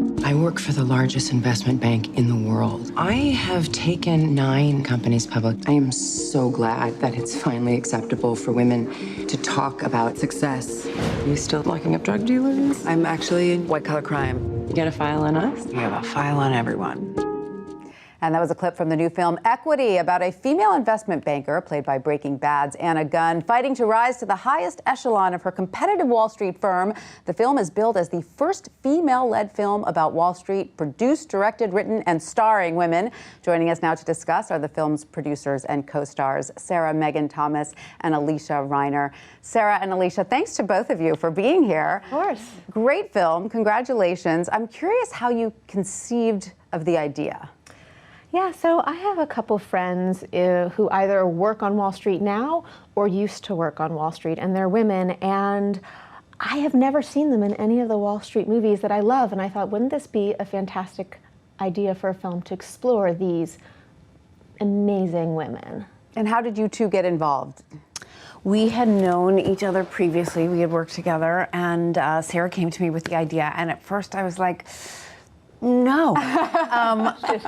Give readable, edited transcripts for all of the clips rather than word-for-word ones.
I work for the largest investment bank in the world. I have taken 9 companies public. I am so glad that it's finally acceptable for women to talk about success. Are you still locking up drug dealers? I'm actually in white-collar crime. You got a file on us? We have a file on everyone. And that was a clip from the new film Equity, about a female investment banker, played by Breaking Bad's Anna Gunn, fighting to rise to the highest echelon of her competitive Wall Street firm. The film is billed as the first female-led film about Wall Street, produced, directed, written, and starring women. Joining us now to discuss are the film's producers and co-stars, Sarah Megan Thomas and Alicia Reiner. Sarah and Alicia, thanks to both of you for being here. Of course. Great film. Congratulations. I'm curious how you conceived of the idea. Yeah, so I have a couple friends who either work on Wall Street now or used to work on Wall Street, and they're women, and I have never seen them in any of the Wall Street movies that I love, and I thought, wouldn't this be a fantastic idea for a film to explore these amazing women? And how did you two get involved? We had known each other previously. We had worked together, and Sarah came to me with the idea, and at first I was like, no.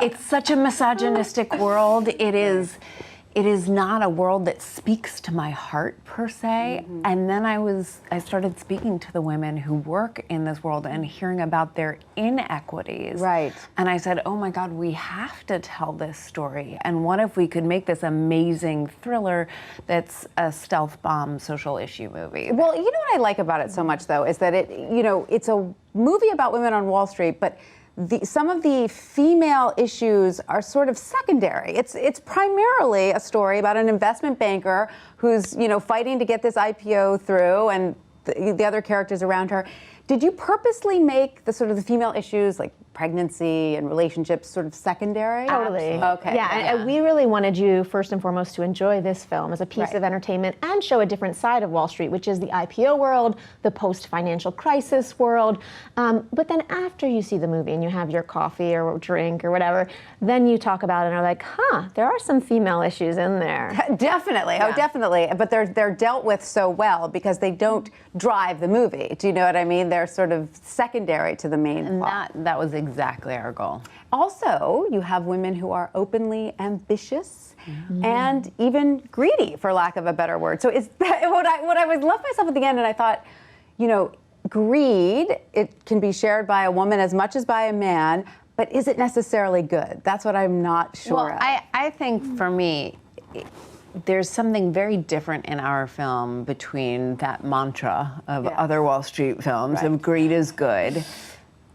It's such a misogynistic world. It is not a world that speaks to my heart per se. Mm-hmm. And then I started speaking to the women who work in this world and hearing about their inequities. Right. And I said, oh my God, we have to tell this story. And what if we could make this amazing thriller that's a stealth bomb social issue movie? Well, you know what I like about it so much, though, is that it's a movie about women on Wall Street, but some of the female issues are sort of secondary. It's primarily a story about an investment banker who's fighting to get this IPO through, and the other characters around her. Did you purposely make the female issues like pregnancy and relationships sort of secondary? Totally. Okay. Yeah, and we really wanted you first and foremost to enjoy this film as a piece of entertainment and show a different side of Wall Street, which is the IPO world, the post-financial crisis world. But then after you see the movie and you have your coffee or drink or whatever, then you talk about it and are like, there are some female issues in there. Definitely. Yeah. Oh, definitely. But they're dealt with so well because they don't drive the movie. Do you know what I mean? They're sort of secondary to the main plot. That was exactly our goal. Also, you have women who are openly ambitious and even greedy, for lack of a better word. So it's what I was left myself at the end, and I thought, greed, it can be shared by a woman as much as by a man, but is it necessarily good? That's what I'm not sure of. I think for me, there's something very different in our film between that mantra of other Wall Street films of greed is good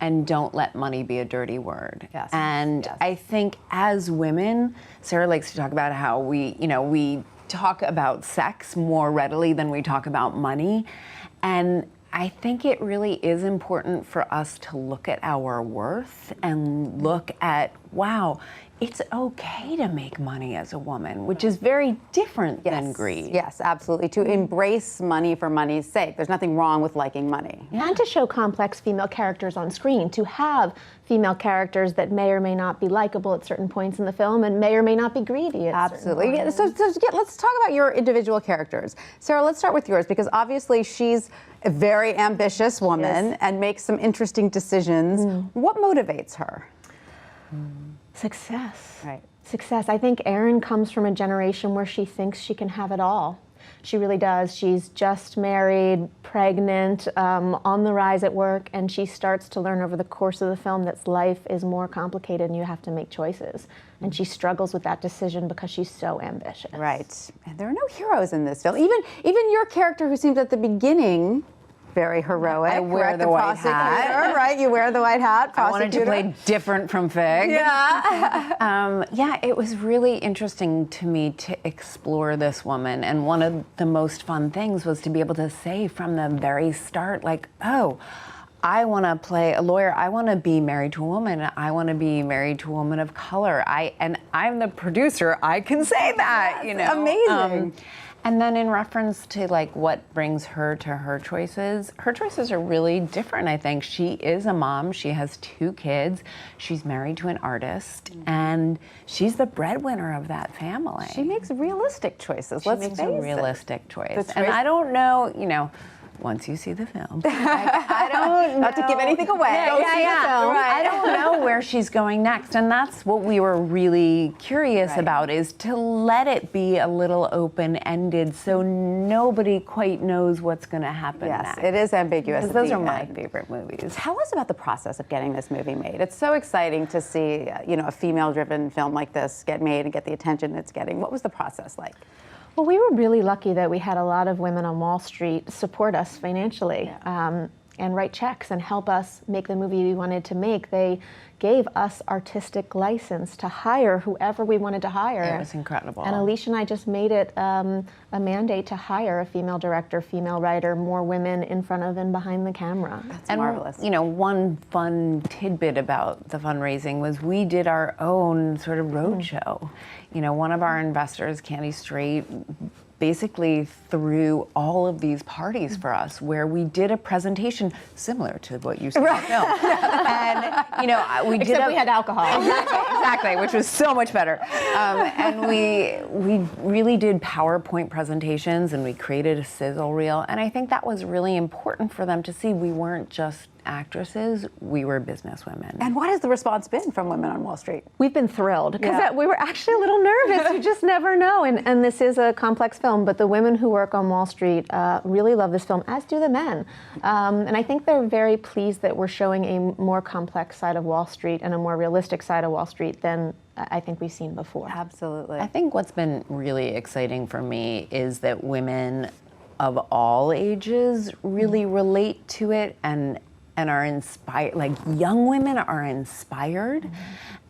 and don't let money be a dirty word. Yes. And I think as women, Sarah likes to talk about how we talk about sex more readily than we talk about money. And I think it really is important for us to look at our worth and look at, wow, it's okay to make money as a woman, which is very different than greed. Yes, absolutely. To embrace money for money's sake. There's nothing wrong with liking money. Yeah. And to show complex female characters on screen, to have female characters that may or may not be likable at certain points in the film and may or may not be greedy at Absolutely. certain points. So let's talk about your individual characters. Sarah, let's start with yours, because obviously she's a very ambitious woman and makes some interesting decisions. What motivates her? Success. Right. Success. I think Erin comes from a generation where she thinks she can have it all. She really does. She's just married, pregnant, on the rise at work, and she starts to learn over the course of the film that life is more complicated and you have to make choices. And she struggles with that decision because she's so ambitious. Right. And there are no heroes in this film. Even your character, who seems at the beginning very heroic. I wear the white hat. Right, you wear the white hat. I wanted to play different from Fig. Yeah. It was really interesting to me to explore this woman. And one of the most fun things was to be able to say from the very start, like, oh, I want to play a lawyer. I want to be married to a woman. I want to be married to a woman of color. And I'm the producer. I can say that, Amazing. And then in reference to like what brings her to her choices are really different, I think. She is a mom, she has 2 kids, she's married to an artist, and she's the breadwinner of that family. She makes realistic choices, She makes a realistic choice. The choice. And I don't know, once you see the film, I don't know. Not to give anything away. Yeah, Go see the film. I don't know where she's going next, and that's what we were really curious about, is to let it be a little open-ended so nobody quite knows what's going to happen Yes, next. it is ambiguous. Because at those the are my end. favorite movies. Tell us about the process of getting this movie made. It's so exciting to see, a female-driven film like this get made and get the attention it's getting. What was the process like? Well, we were really lucky that we had a lot of women on Wall Street support us financially and write checks and help us make the movie we wanted to make. They gave us artistic license to hire whoever we wanted to hire. It was incredible. And Alicia and I just made it a mandate to hire a female director, female writer, more women in front of and behind the camera. That's And marvelous. one fun tidbit about the fundraising was we did our own sort of roadshow. One of our investors, Candy Strait, basically threw all of these parties for us where we did a presentation similar to what you saw in the film. And we Except we had alcohol. Exactly, which was so much better. And we really did PowerPoint presentations, and we created a sizzle reel. And I think that was really important for them to see we weren't just actresses, we were businesswomen. And what has the response been from women on Wall Street? We've been thrilled because Yeah. we were actually a little nervous. You just never know. And this is a complex film, but the women who work on Wall Street really love this film, as do the men. And I think they're very pleased that we're showing a more complex side of Wall Street and a more realistic side of Wall Street than I think we've seen before. Absolutely. I think what's been really exciting for me is that women of all ages really relate to it and are inspired. Like, young women are inspired,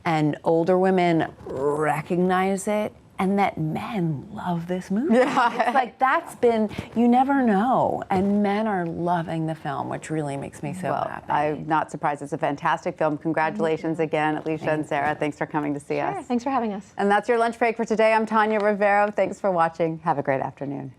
and older women recognize it, and that men love this movie. Yeah. It's like, that's been, you never know, and men are loving the film, which really makes me so happy. I'm not surprised. It's a fantastic film. Congratulations again, Alicia and Sarah. Thanks for coming to see us. Thanks for having us. And that's your lunch break for today. I'm Tanya Rivero. Thanks for watching. Have a great afternoon.